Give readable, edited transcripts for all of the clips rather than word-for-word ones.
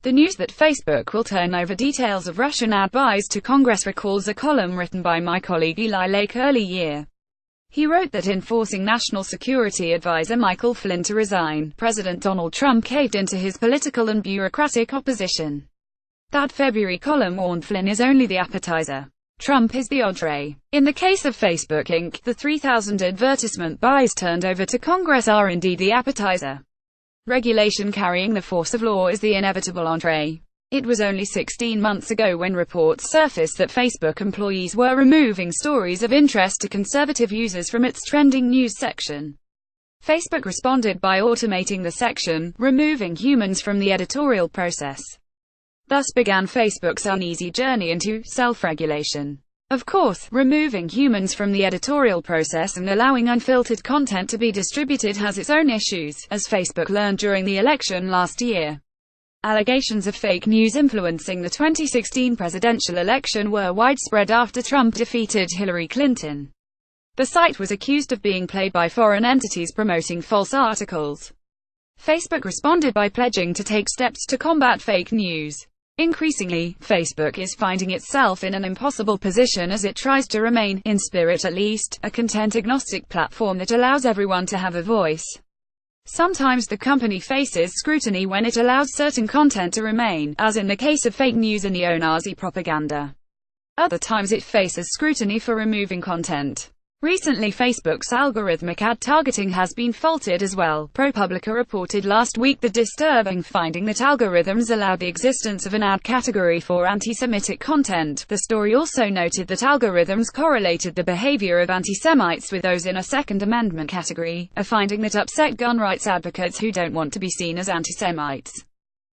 The news that Facebook will turn over details of Russian ad buys to Congress recalls a column written by my colleague Eli Lake early year. He wrote that in forcing National Security Advisor Michael Flynn to resign, President Donald Trump caved into his political and bureaucratic opposition. That February column warned Flynn is only the appetizer. Trump is the entree. In the case of Facebook Inc., the 3,000 advertisement buys turned over to Congress are indeed the appetizer. Regulation carrying the force of law is the inevitable entree. It was only 16 months ago when reports surfaced that Facebook employees were removing stories of interest to conservative users from its trending news section. Facebook responded by automating the section, removing humans from the editorial process. Thus began Facebook's uneasy journey into self-regulation. Of course, removing humans from the editorial process and allowing unfiltered content to be distributed has its own issues, as Facebook learned during the election last year. Allegations of fake news influencing the 2016 presidential election were widespread after Trump defeated Hillary Clinton. The site was accused of being played by foreign entities promoting false articles. Facebook responded by pledging to take steps to combat fake news. Increasingly, Facebook is finding itself in an impossible position as it tries to remain, in spirit at least, a content-agnostic platform that allows everyone to have a voice. Sometimes the company faces scrutiny when it allows certain content to remain, as in the case of fake news and neo-Nazi propaganda. Other times it faces scrutiny for removing content. Recently Facebook's algorithmic ad targeting has been faulted as well. ProPublica reported last week the disturbing finding that algorithms allowed the existence of an ad category for anti-Semitic content. The story also noted that algorithms correlated the behavior of anti-Semites with those in a Second Amendment category, a finding that upset gun rights advocates who don't want to be seen as anti-Semites.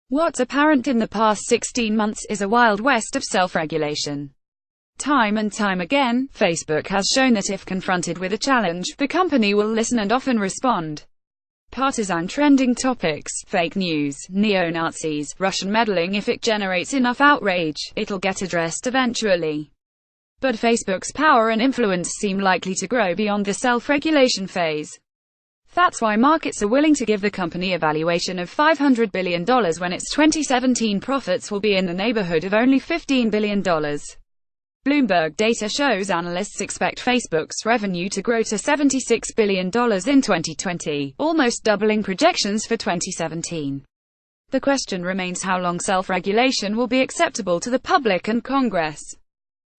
What's apparent in the past 16 months is a wild west of self-regulation. Time and time again, Facebook has shown that if confronted with a challenge, the company will listen and often respond. Partisan trending topics, fake news, neo-Nazis, Russian meddling. If it generates enough outrage, it'll get addressed eventually. But Facebook's power and influence seem likely to grow beyond the self-regulation phase. That's why markets are willing to give the company a valuation of $500 billion when its 2017 profits will be in the neighborhood of only $15 billion. Bloomberg data shows analysts expect Facebook's revenue to grow to $76 billion in 2020, almost doubling projections for 2017. The question remains how long self-regulation will be acceptable to the public and Congress.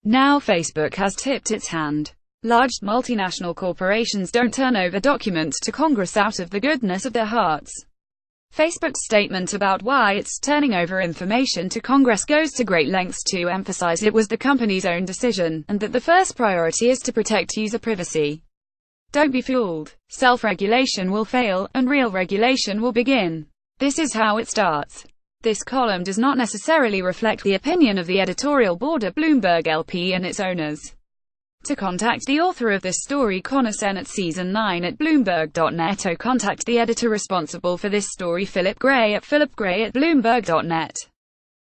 Now Facebook has tipped its hand. Large, multinational corporations don't turn over documents to Congress out of the goodness of their hearts. Facebook's statement about why it's turning over information to Congress goes to great lengths to emphasize it was the company's own decision, and that the first priority is to protect user privacy. Don't be fooled. Self-regulation will fail, and real regulation will begin. This is how it starts. This column does not necessarily reflect the opinion of the editorial board at Bloomberg LP and its owners. To contact the author of this story, Connor Sennett, Season 9 at Bloomberg.net, or contact the editor responsible for this story, Philip Gray at philipgray@bloomberg.net.